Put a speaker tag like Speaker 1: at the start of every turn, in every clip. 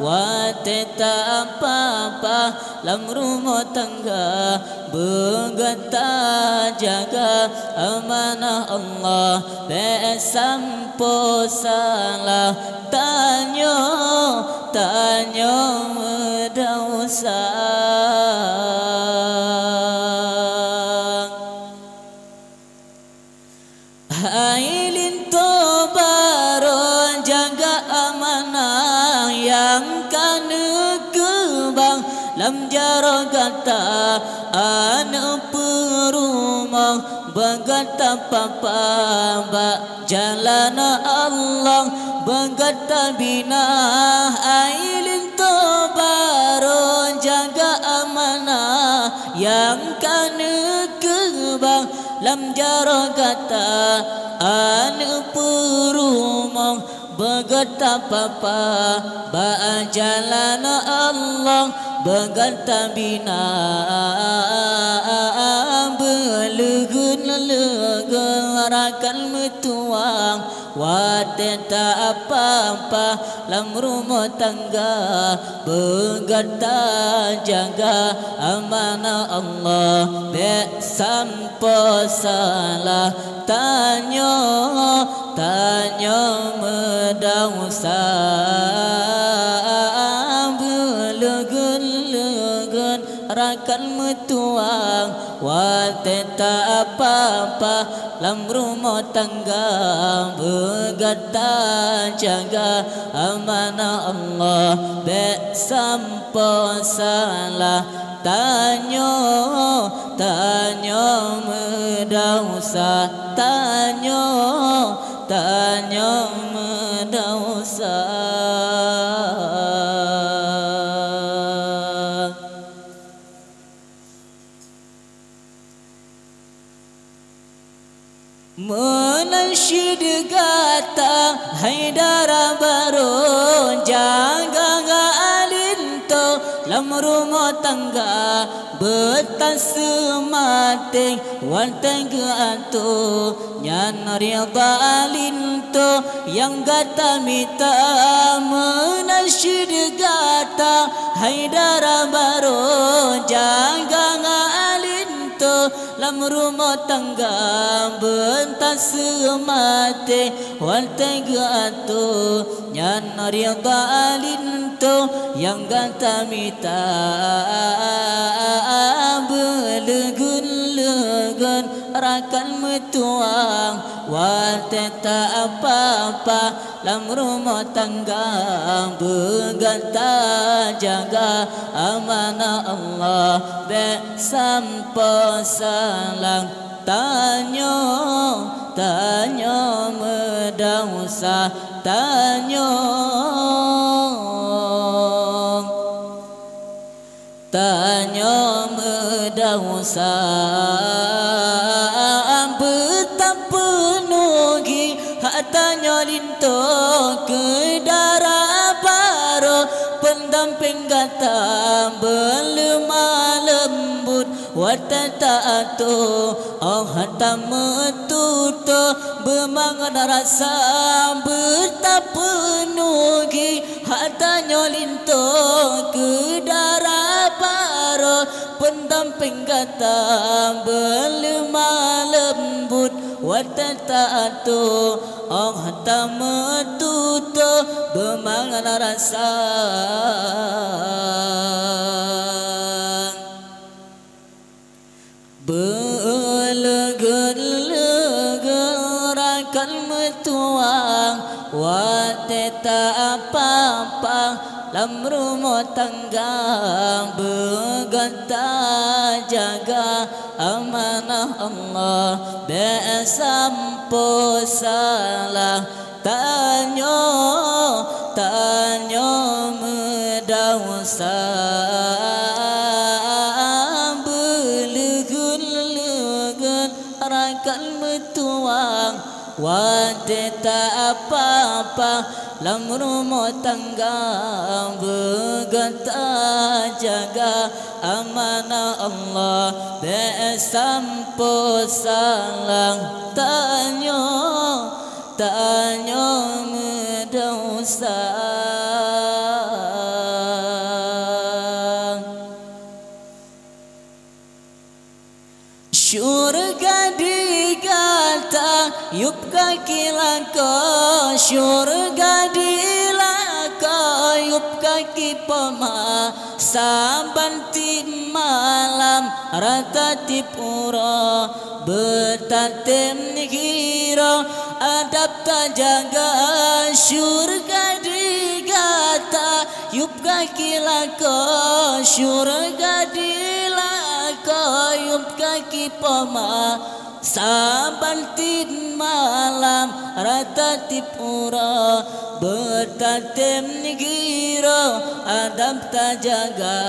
Speaker 1: wateta apa-apa lam rumah tangga begata jaga amanah Allah besampo salah tanyo medausa Ailin tobaro jaga amanah yang kana kebang lam jarogata anu perumah bagata papa ba jalan Allah bagata bina ailin tobaro jaga amanah yang kana kebang lam jarogata anu perumah bagata papa ba jalan Allah bagata bina belegun rakan metuang wateta apa-apa lam rumah tangga begata jaga amanah Allah besampo salah tanyo medausa belegun rakan metuang wateta apa-apa lam rumah tangga begata jaga amanah Allah besampo salah tanyo medausa tanyo medausa Menasyid gata haidara baro jaga alinto lam rumah tangga betas mate wanteng ato nyan rida alinto yang gata mita menasyid gata haidara baro jaga lam rumah tangga bentas mate wanteng ato nyan rida alinto yang gata mita belegun rakan metuang wateta apa-apa lam rumah tangga begata jaga amanah Allah besampo salang tanyo medausa tanyo medausa betapa nugi hatanya linto kedara baro pendamping gata belemah lembut watata ato oh hatam metuto bemangan rasa betapa nugi hatanya linto kedara baro pendamping gata belemah lembut watata ato oh hatam metuto bemangan rasa belegun metuang wateta apa-apa lam rumah tangga begata jaga amanah Allah besampo salah tanyo medausa belegun rakan metuang wateta apa-apa lam rumah tangga begata jaga amanah Allah besampo salang tanyo medausa yup kaki lako syurga dilako yup kaki pema saban tim malam rata tipura betatem hiro adap tak jaga syurga digata yup kaki lako syurga dilako yup kaki pema saban tim malam rata tipura betatem hiro adap tak jaga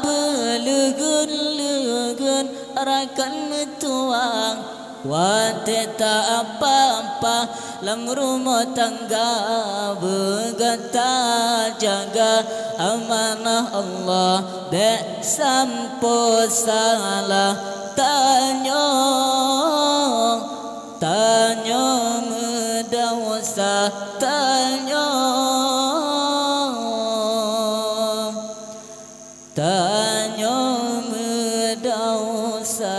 Speaker 1: belegun-legun rakan metuang wateta apa-apa lam rumah tangga begata jaga amanah Allah be sampo salah tanya medawasa tanya medawasa